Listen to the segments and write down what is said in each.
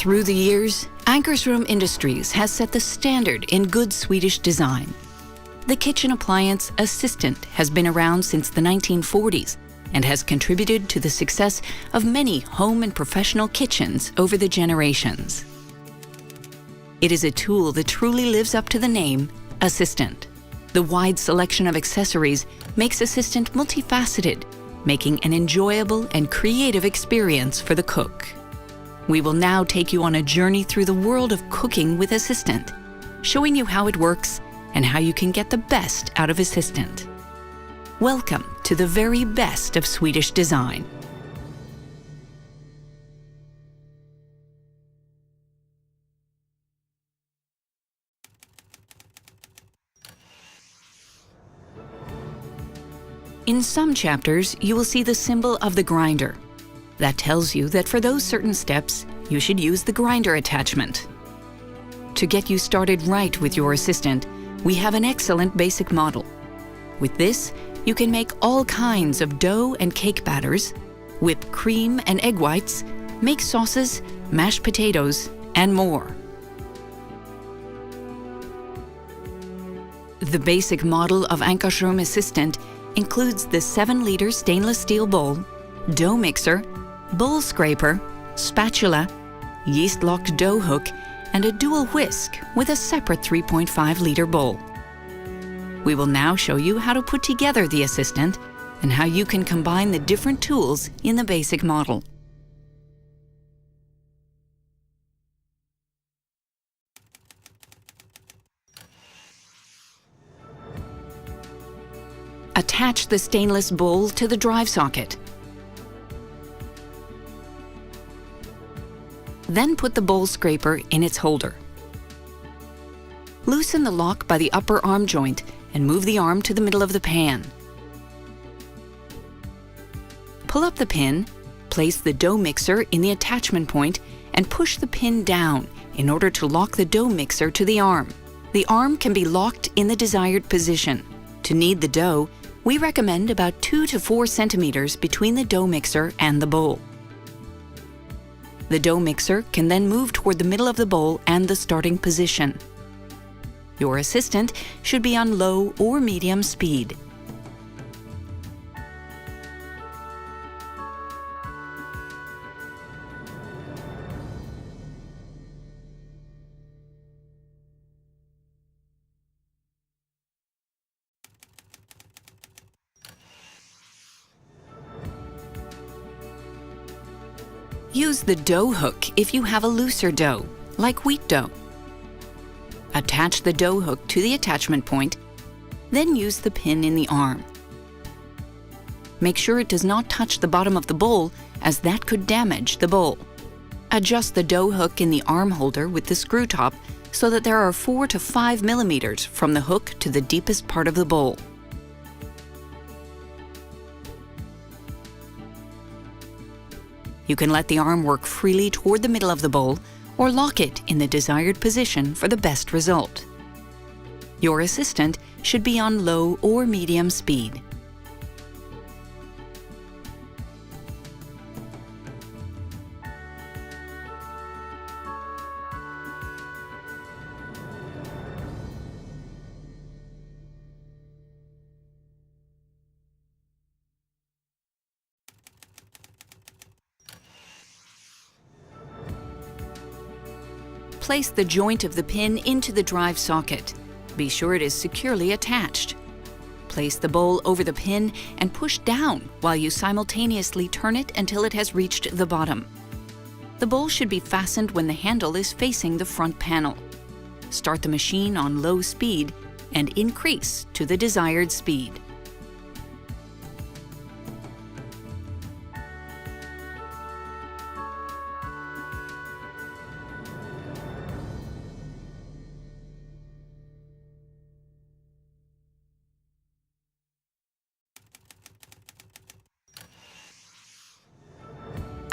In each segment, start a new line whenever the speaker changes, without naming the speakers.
Through the years, Ankarsrum Industries has set the standard in good Swedish design. The kitchen appliance Assistent has been around since the 1940s and has contributed to the success of many home and professional kitchens over the generations. It is a tool that truly lives up to the name, Assistent. The wide selection of accessories makes Assistent multifaceted, making an enjoyable and creative experience for the cook. We will now take you on a journey through the world of cooking with Assistent, showing you how it works and how you can get the best out of Assistent. Welcome to the very best of Swedish design. In some chapters, you will see the symbol of the grinder. That tells you that for those certain steps, you should use the grinder attachment. To get you started right with your Assistent, we have an excellent basic model. With this, you can make all kinds of dough and cake batters, whip cream and egg whites, make sauces, mashed potatoes, and more. The basic model of Ankarsrum Assistent includes the 7-liter stainless steel bowl, dough mixer, bowl scraper, spatula, yeast-locked dough hook, and a dual whisk with a separate 3.5-liter bowl. We will now show you how to put together the Assistent and how you can combine the different tools in the basic model. Attach the stainless bowl to the drive socket. Then put the bowl scraper in its holder. Loosen the lock by the upper arm joint and move the arm to the middle of the pan. Pull up the pin, place the dough mixer in the attachment point, and push the pin down in order to lock the dough mixer to the arm. The arm can be locked in the desired position. To knead the dough, we recommend about 2 to 4 centimeters between the dough mixer and the bowl. The dough mixer can then move toward the middle of the bowl and the starting position. Your Assistent should be on low or medium speed. Use the dough hook if you have a looser dough, like wheat dough. Attach the dough hook to the attachment point, then use the pin in the arm. Make sure it does not touch the bottom of the bowl, as that could damage the bowl. Adjust the dough hook in the arm holder with the screw top so that there are 4 to 5 millimeters from the hook to the deepest part of the bowl. You can let the arm work freely toward the middle of the bowl or lock it in the desired position for the best result. Your Assistent should be on low or medium speed. Place the joint of the pin into the drive socket. Be sure it is securely attached. Place the bowl over the pin and push down while you simultaneously turn it until it has reached the bottom. The bowl should be fastened when the handle is facing the front panel. Start the machine on low speed and increase to the desired speed.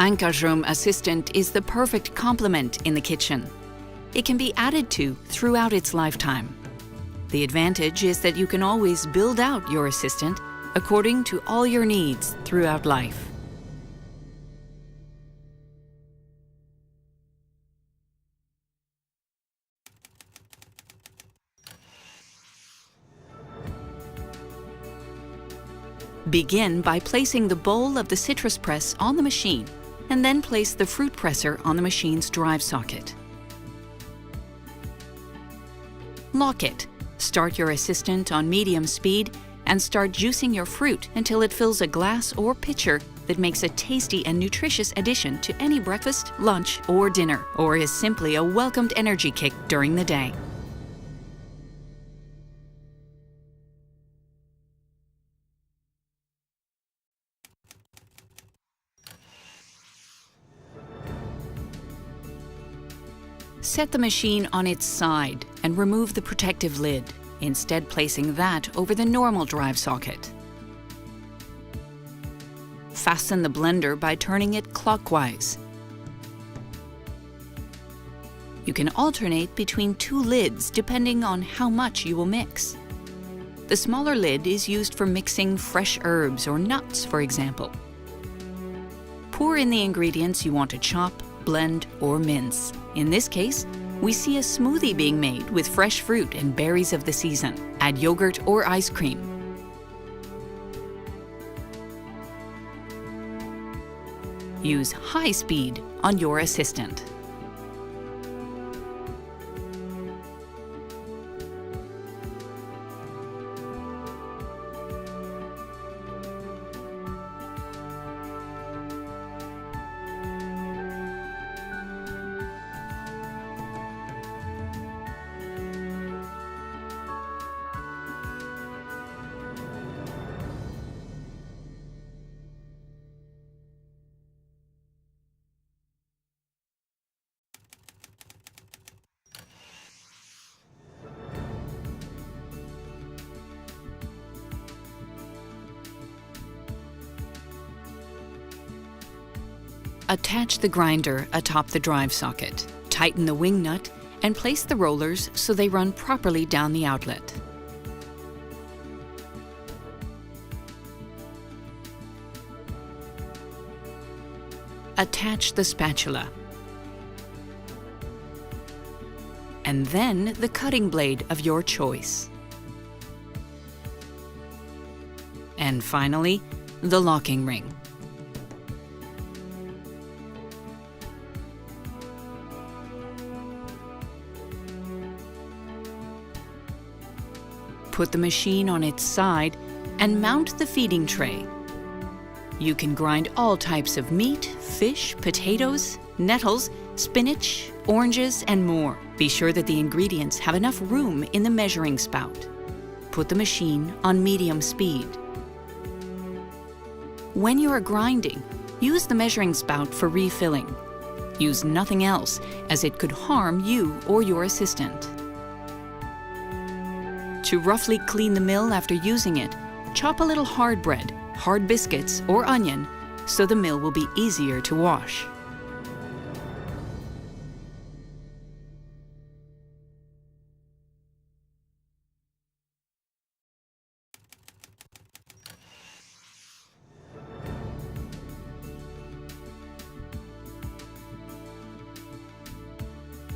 Ankarsrum Assistent is the perfect complement in the kitchen. It can be added to throughout its lifetime. The advantage is that you can always build out your Assistent according to all your needs throughout life. Begin by placing the bowl of the citrus press on the machine, and then place the fruit presser on the machine's drive socket. Lock it. Start your Assistent on medium speed and start juicing your fruit until it fills a glass or pitcher that makes a tasty and nutritious addition to any breakfast, lunch, or dinner, or is simply a welcomed energy kick during the day. Set the machine on its side and remove the protective lid, instead placing that over the normal drive socket. Fasten the blender by turning it clockwise. You can alternate between two lids depending on how much you will mix. The smaller lid is used for mixing fresh herbs or nuts, for example. Pour in the ingredients you want to chop, blend, or mince. In this case, we see a smoothie being made with fresh fruit and berries of the season. Add yogurt or ice cream. Use high speed on your Assistent. Attach the grinder atop the drive socket. Tighten the wing nut and place the rollers so they run properly down the outlet. Attach the spatula. And then the cutting blade of your choice. And finally, the locking ring. Put the machine on its side and mount the feeding tray. You can grind all types of meat, fish, potatoes, nettles, spinach, oranges, and more. Be sure that the ingredients have enough room in the measuring spout. Put the machine on medium speed. When you are grinding, use the measuring spout for refilling. Use nothing else, as it could harm you or your Assistent. To roughly clean the mill after using it, chop a little hard bread, hard biscuits, or onion so the mill will be easier to wash.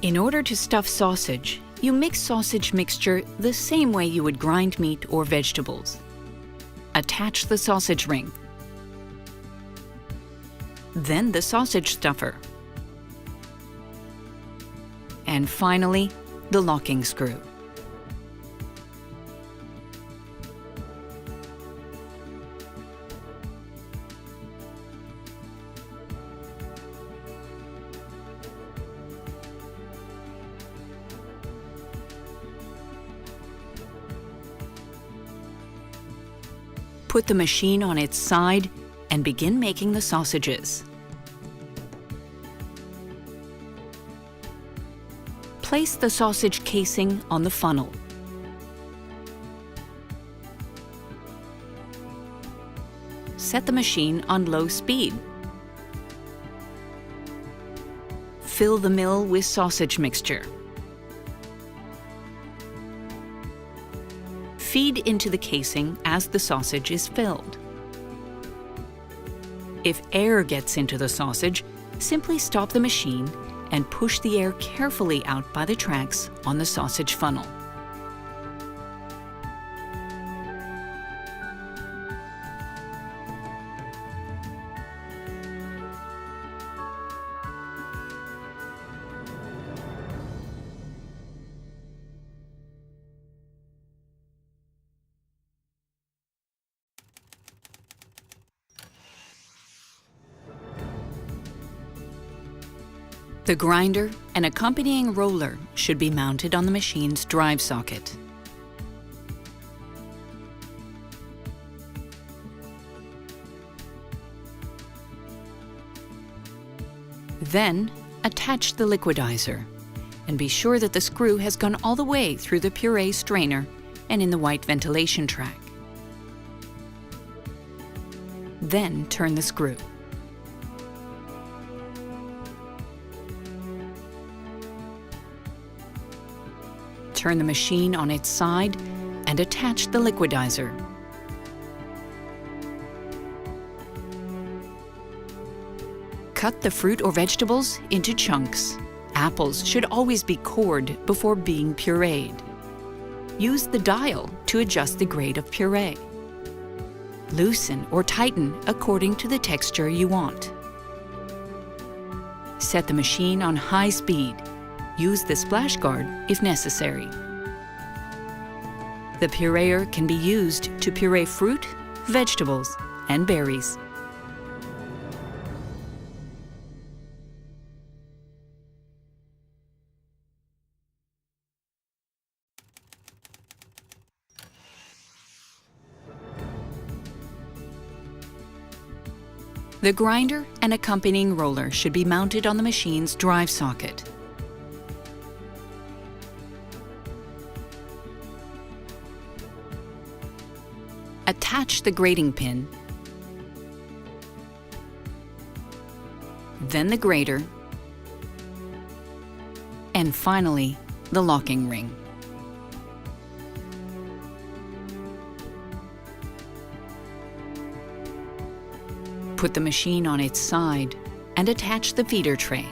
In order to stuff sausage, you mix sausage mixture the same way you would grind meat or vegetables. Attach the sausage ring, then the sausage stuffer, and finally, the locking screw. Put the machine on its side and begin making the sausages. Place the sausage casing on the funnel. Set the machine on low speed. Fill the mill with sausage mixture. Feed into the casing as the sausage is filled. If air gets into the sausage, simply stop the machine and push the air carefully out by the tracks on the sausage funnel. The grinder and accompanying roller should be mounted on the machine's drive socket. Then, attach the liquidizer and be sure that the screw has gone all the way through the puree strainer and in the white ventilation track. Then turn the screw. Turn the machine on its side and attach the liquidizer. Cut the fruit or vegetables into chunks. Apples should always be cored before being pureed. Use the dial to adjust the grade of puree. Loosen or tighten according to the texture you want. Set the machine on high speed. Use the splash guard if necessary. The pureer can be used to puree fruit, vegetables, and berries. The grinder and accompanying roller should be mounted on the machine's drive socket. Attach the grating pin, then the grater, and finally the locking ring. Put the machine on its side and attach the feeder tray.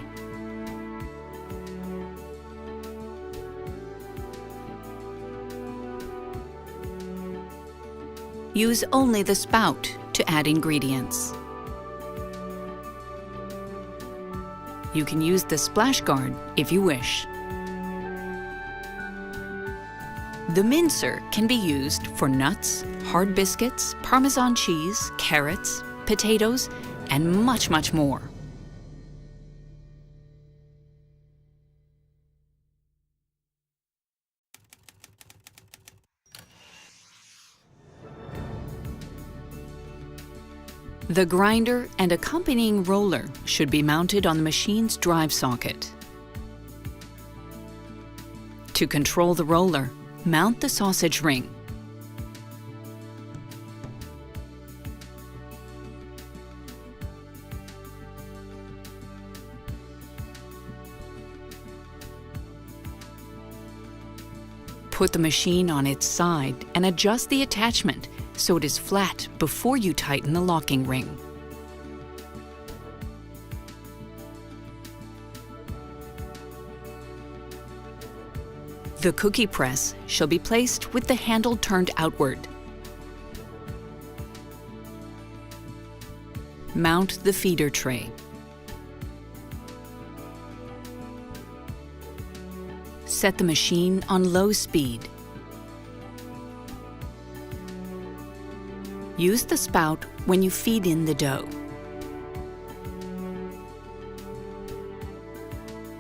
Use only the spout to add ingredients. You can use the splash guard if you wish. The mincer can be used for nuts, hard biscuits, Parmesan cheese, carrots, potatoes, and much, much more. The grinder and accompanying roller should be mounted on the machine's drive socket. To control the roller, mount the sausage ring. Put the machine on its side and adjust the attachment so it is flat before you tighten the locking ring. The cookie press shall be placed with the handle turned outward. Mount the feeder tray. Set the machine on low speed. Use the spout when you feed in the dough.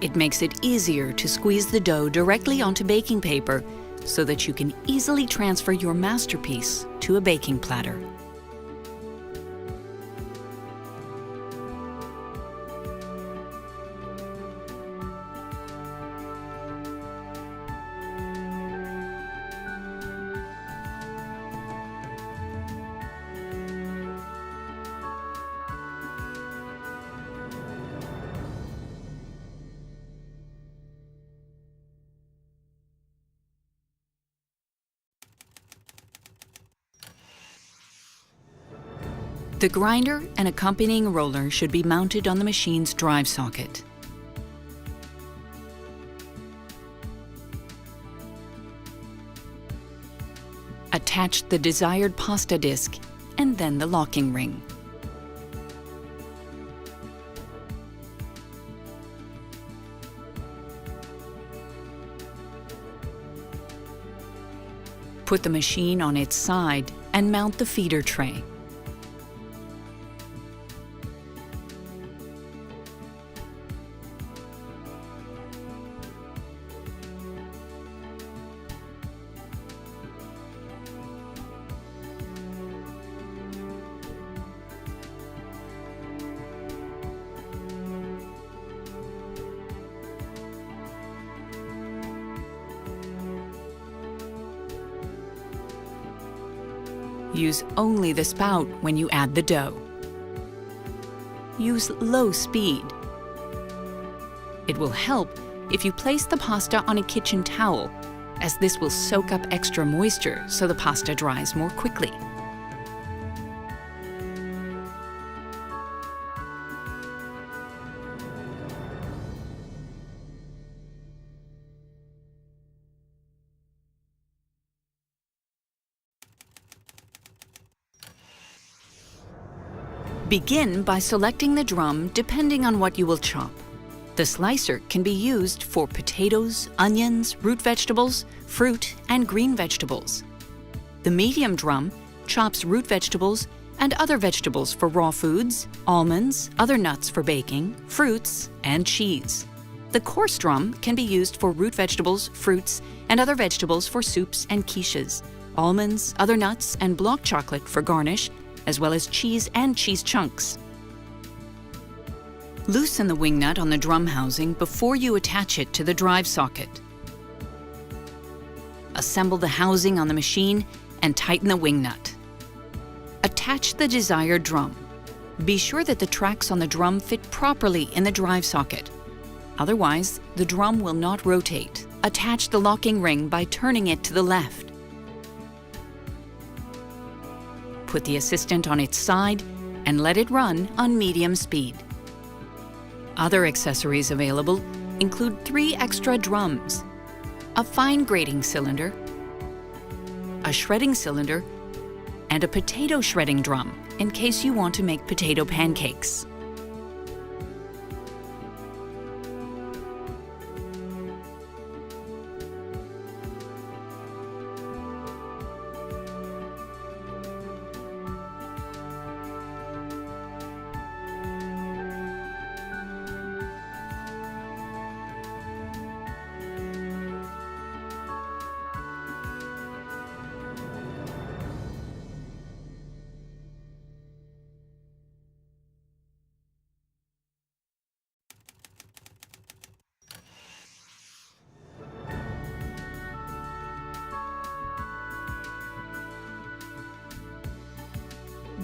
It makes it easier to squeeze the dough directly onto baking paper so that you can easily transfer your masterpiece to a baking platter. The grinder and accompanying roller should be mounted on the machine's drive socket. Attach the desired pasta disc and then the locking ring. Put the machine on its side and mount the feeder tray. Use only the spout when you add the dough. Use low speed. It will help if you place the pasta on a kitchen towel, as this will soak up extra moisture so the pasta dries more quickly. Begin by selecting the drum depending on what you will chop. The slicer can be used for potatoes, onions, root vegetables, fruit, and green vegetables. The medium drum chops root vegetables and other vegetables for raw foods, almonds, other nuts for baking, fruits, and cheese. The coarse drum can be used for root vegetables, fruits, and other vegetables for soups and quiches, almonds, other nuts, and block chocolate for garnish, as well as cheese and cheese chunks. Loosen the wing nut on the drum housing before you attach it to the drive socket. Assemble the housing on the machine and tighten the wing nut. Attach the desired drum. Be sure that the tracks on the drum fit properly in the drive socket. Otherwise, the drum will not rotate. Attach the locking ring by turning it to the left. Put the Assistant on its side and let it run on medium speed. Other accessories available include 3 extra drums, a fine grating cylinder, a shredding cylinder, and a potato shredding drum in case you want to make potato pancakes.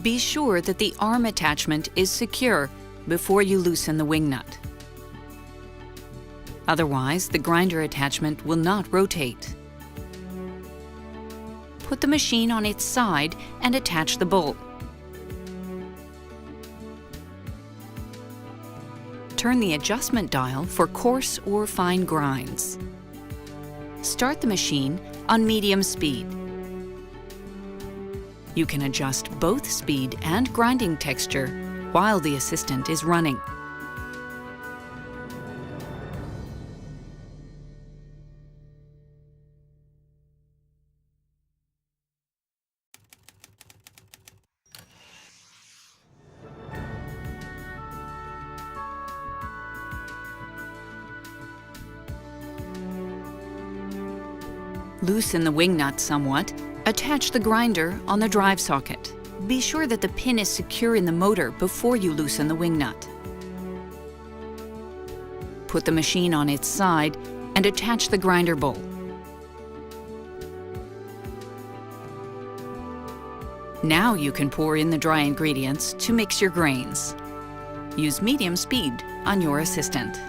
Be sure that the arm attachment is secure before you loosen the wing nut. Otherwise, the grinder attachment will not rotate. Put the machine on its side and attach the bowl. Turn the adjustment dial for coarse or fine grinds. Start the machine on medium speed. You can adjust both speed and grinding texture while the Assistant is running. Loosen the wing nut somewhat. Attach the grinder on the drive socket. Be sure that the pin is secure in the motor before you loosen the wing nut. Put the machine on its side and attach the grinder bowl. Now you can pour in the dry ingredients to mix your grains. Use medium speed on your Assistant.